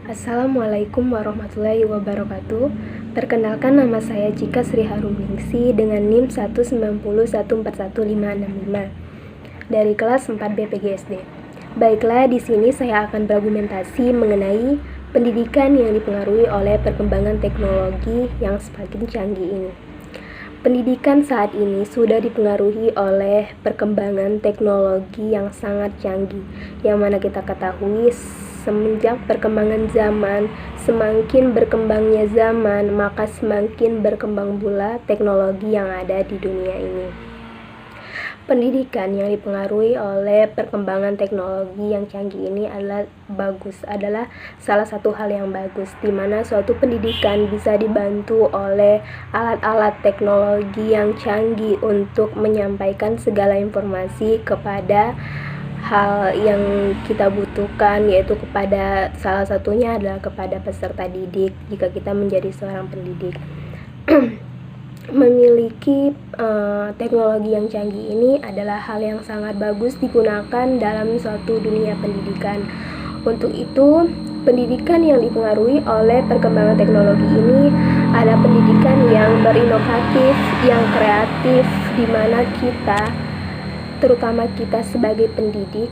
Assalamualaikum warahmatullahi wabarakatuh. Perkenalkan, nama saya Cika Sri Haruningsi dengan NIM 190141565 dari kelas 4 BPGSD. Baiklah, di sini saya akan berargumentasi mengenai pendidikan yang dipengaruhi oleh perkembangan teknologi yang semakin canggih ini. Pendidikan saat ini sudah dipengaruhi oleh perkembangan teknologi yang sangat canggih, yang mana kita ketahui semenjak perkembangan zaman, semakin berkembangnya zaman, maka semakin berkembang pula teknologi yang ada di dunia ini. Pendidikan yang dipengaruhi oleh perkembangan teknologi yang canggih ini adalah salah satu hal yang bagus, di mana suatu pendidikan bisa dibantu oleh alat-alat teknologi yang canggih untuk menyampaikan segala informasi kepada hal yang kita butuhkan, yaitu kepada salah satunya adalah kepada peserta didik jika kita menjadi seorang pendidik. Memiliki teknologi yang canggih ini adalah hal yang sangat bagus digunakan dalam suatu dunia pendidikan. Untuk itu, pendidikan yang dipengaruhi oleh perkembangan teknologi ini ada pendidikan yang berinovatif, yang kreatif, di mana kita, terutama kita sebagai pendidik,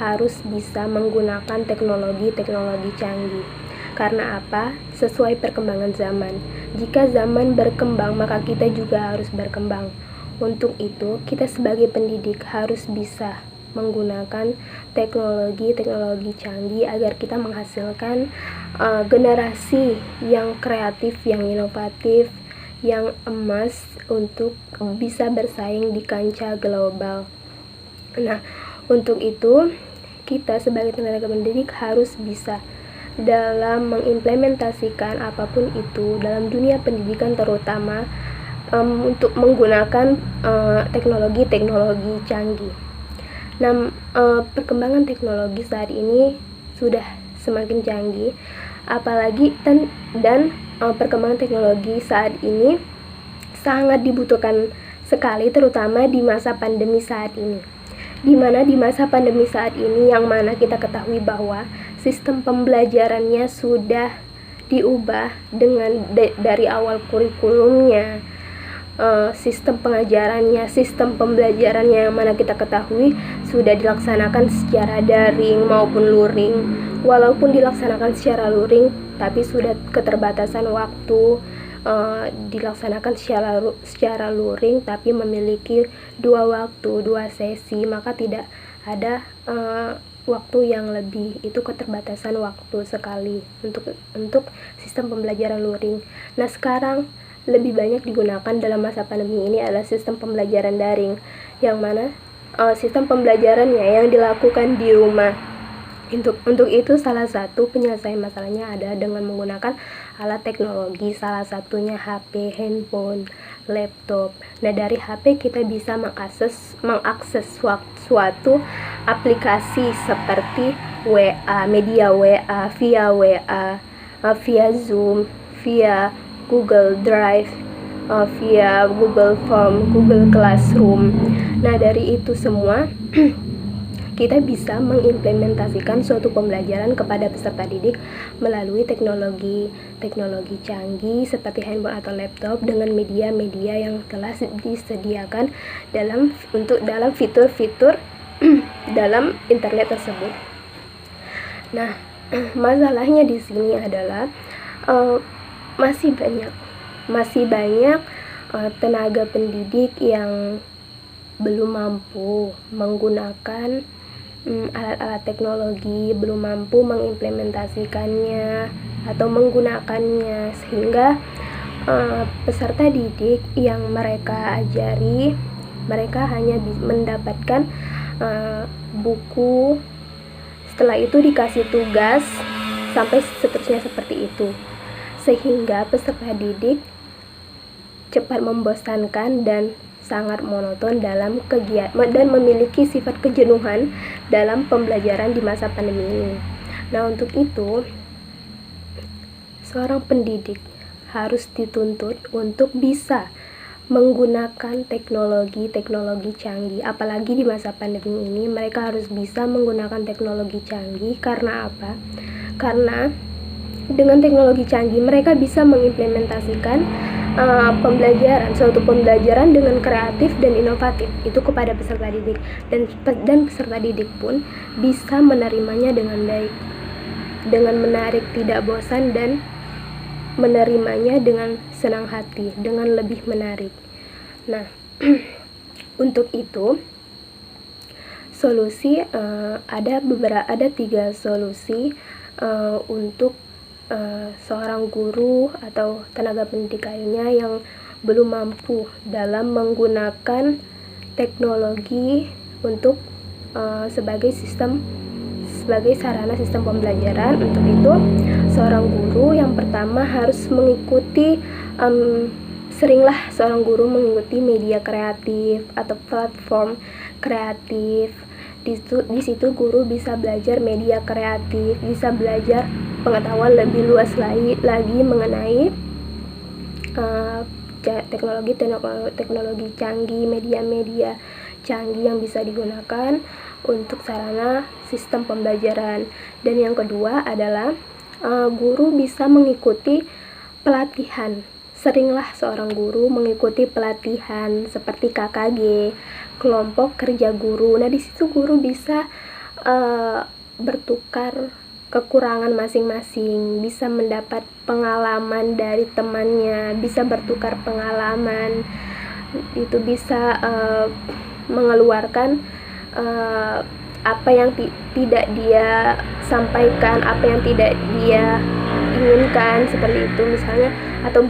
harus bisa menggunakan teknologi-teknologi canggih. Karena apa? Sesuai perkembangan zaman. Jika zaman berkembang, maka kita juga harus berkembang. Untuk itu, kita sebagai pendidik harus bisa menggunakan teknologi-teknologi canggih agar kita menghasilkan generasi yang kreatif, yang inovatif, yang emas untuk bisa bersaing di kancah global. Nah, untuk itu kita sebagai tenaga pendidik harus bisa dalam mengimplementasikan apapun itu dalam dunia pendidikan, terutama untuk menggunakan teknologi-teknologi canggih. Nah, perkembangan teknologi saat ini sudah semakin canggih, apalagi dan perkembangan teknologi saat ini sangat dibutuhkan sekali, terutama di masa pandemi saat ini. Di masa pandemi saat ini, yang mana kita ketahui bahwa sistem pembelajarannya sudah diubah dengan dari awal kurikulumnya, sistem pengajarannya, sistem pembelajarannya, yang mana kita ketahui sudah dilaksanakan secara daring maupun luring. Walaupun dilaksanakan secara luring, tapi sudah keterbatasan waktu, dilaksanakan secara luring tapi memiliki 2 waktu, 2 sesi, maka tidak ada waktu yang lebih, itu keterbatasan waktu sekali untuk sistem pembelajaran luring. Nah, sekarang lebih banyak digunakan dalam masa pandemi ini adalah sistem pembelajaran daring, yang mana sistem pembelajarannya yang dilakukan di rumah. Untuk itu, salah satu penyelesaian masalahnya adalah dengan menggunakan alat teknologi, salah satunya HP, handphone, laptop. Nah, dari HP kita bisa mengakses suatu aplikasi seperti WA, media WA, via Zoom, via Google Drive, via Google Form, Google Classroom. Nah, dari itu semua kita bisa mengimplementasikan suatu pembelajaran kepada peserta didik melalui teknologi canggih seperti handphone atau laptop dengan media-media yang telah disediakan dalam fitur-fitur dalam internet tersebut. Nah, masalahnya di sini adalah masih banyak tenaga pendidik yang belum mampu menggunakan alat-alat teknologi, belum mampu mengimplementasikannya atau menggunakannya, sehingga peserta didik yang mereka ajari, mereka hanya mendapatkan buku, setelah itu dikasih tugas, sampai seterusnya seperti itu, sehingga peserta didik cepat membosankan dan sangat monoton dalam kegiatan dan memiliki sifat kejenuhan dalam pembelajaran di masa pandemi ini. Nah, untuk itu seorang pendidik harus dituntut untuk bisa menggunakan teknologi canggih. Apalagi di masa pandemi ini, mereka harus bisa menggunakan teknologi canggih. Karena apa? Karena dengan teknologi canggih mereka bisa mengimplementasikan suatu pembelajaran dengan kreatif dan inovatif itu kepada peserta didik, dan peserta didik pun bisa menerimanya dengan baik, dengan menarik, tidak bosan, dan menerimanya dengan senang hati, dengan lebih menarik. Nah, untuk itu solusi ada 3 solusi untuk seorang guru atau tenaga pendidik lainnya yang belum mampu dalam menggunakan teknologi untuk sebagai sarana sistem pembelajaran. Untuk itu, seorang guru yang pertama harus mengikuti seringlah seorang guru mengikuti media kreatif atau platform kreatif. Di situ guru bisa belajar media kreatif, bisa belajar pengetahuan lebih luas lagi mengenai teknologi canggih, media-media canggih yang bisa digunakan untuk sarana sistem pembelajaran. Dan yang kedua adalah guru bisa mengikuti pelatihan. Seringlah seorang guru mengikuti pelatihan seperti KKG, kelompok kerja guru. Nah, di situ guru bisa bertukar kekurangan masing-masing, bisa mendapat pengalaman dari temannya, bisa bertukar pengalaman, itu bisa mengeluarkan apa yang tidak dia sampaikan, apa yang tidak dia inginkan, seperti itu misalnya, atau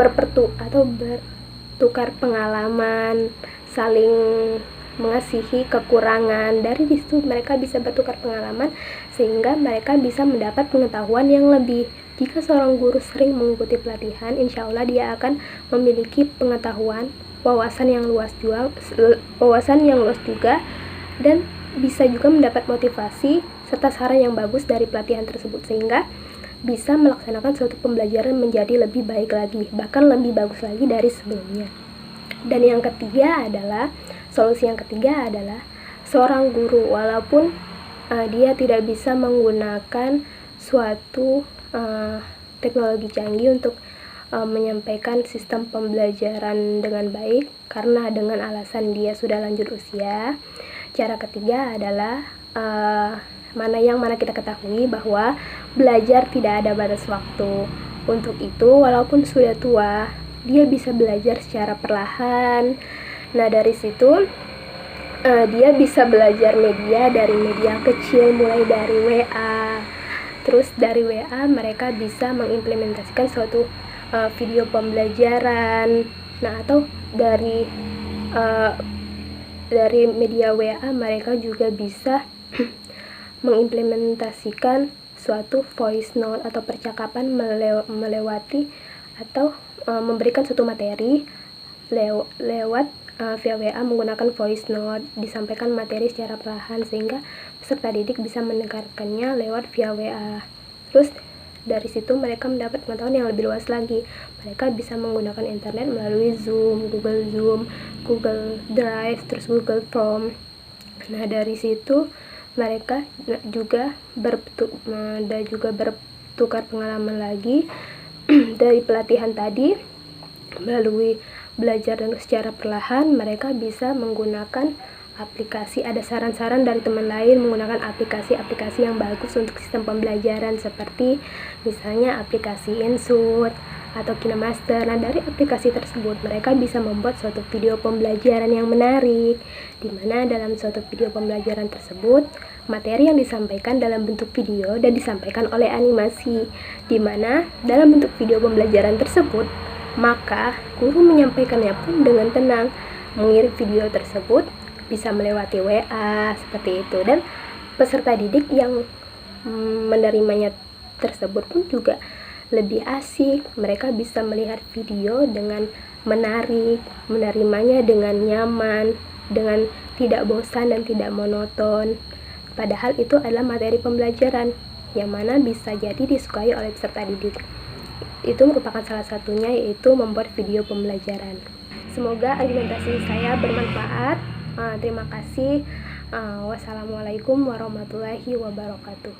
bertukar pengalaman, saling mengasihi kekurangan. Dari situ mereka bisa bertukar pengalaman sehingga mereka bisa mendapat pengetahuan yang lebih. Jika seorang guru sering mengikuti pelatihan, insya Allah dia akan memiliki pengetahuan, wawasan yang luas juga, dan bisa juga mendapat motivasi serta saran yang bagus dari pelatihan tersebut, sehingga bisa melaksanakan suatu pembelajaran menjadi lebih baik lagi, bahkan lebih bagus lagi dari sebelumnya. Dan solusi yang ketiga adalah seorang guru, walaupun dia tidak bisa menggunakan suatu teknologi canggih untuk menyampaikan sistem pembelajaran dengan baik karena dengan alasan dia sudah lanjut usia. Cara ketiga adalah mana kita ketahui bahwa belajar tidak ada batas waktu. Untuk itu, walaupun sudah tua, dia bisa belajar secara perlahan. Nah, dari situ dia bisa belajar dari media kecil, mulai dari WA. Terus dari WA mereka bisa mengimplementasikan suatu video pembelajaran. Nah, atau dari media WA mereka juga bisa mengimplementasikan suatu voice note atau percakapan melewati atau memberikan suatu materi lewat via WA menggunakan voice note, disampaikan materi secara perlahan sehingga peserta didik bisa mendengarkannya lewat via WA. Terus dari situ mereka mendapat pengetahuan yang lebih luas lagi. Mereka bisa menggunakan internet melalui Zoom, Google Drive, terus Google Form. Nah, dari situ mereka juga bertukar pengalaman lagi dari pelatihan tadi. Melalui belajar secara perlahan, mereka bisa menggunakan aplikasi. Ada saran-saran dari teman lain menggunakan aplikasi-aplikasi yang bagus untuk sistem pembelajaran, seperti misalnya aplikasi Inshoot atau KineMaster. Nah, dari aplikasi tersebut mereka bisa membuat suatu video pembelajaran yang menarik, di mana dalam suatu video pembelajaran tersebut materi yang disampaikan dalam bentuk video dan disampaikan oleh animasi, di mana dalam bentuk video pembelajaran tersebut maka guru menyampaikannya pun dengan tenang. Mengirim video tersebut bisa melewati WA, seperti itu, dan peserta didik yang menerimanya tersebut pun juga lebih asik. Mereka bisa melihat video dengan menarik, menerimanya dengan nyaman, dengan tidak bosan dan tidak monoton. Padahal itu adalah materi pembelajaran yang mana bisa jadi disukai oleh peserta didik. Itu merupakan salah satunya, yaitu membuat video pembelajaran. Semoga argumentasi saya bermanfaat. Terima kasih. Wassalamualaikum warahmatullahi wabarakatuh.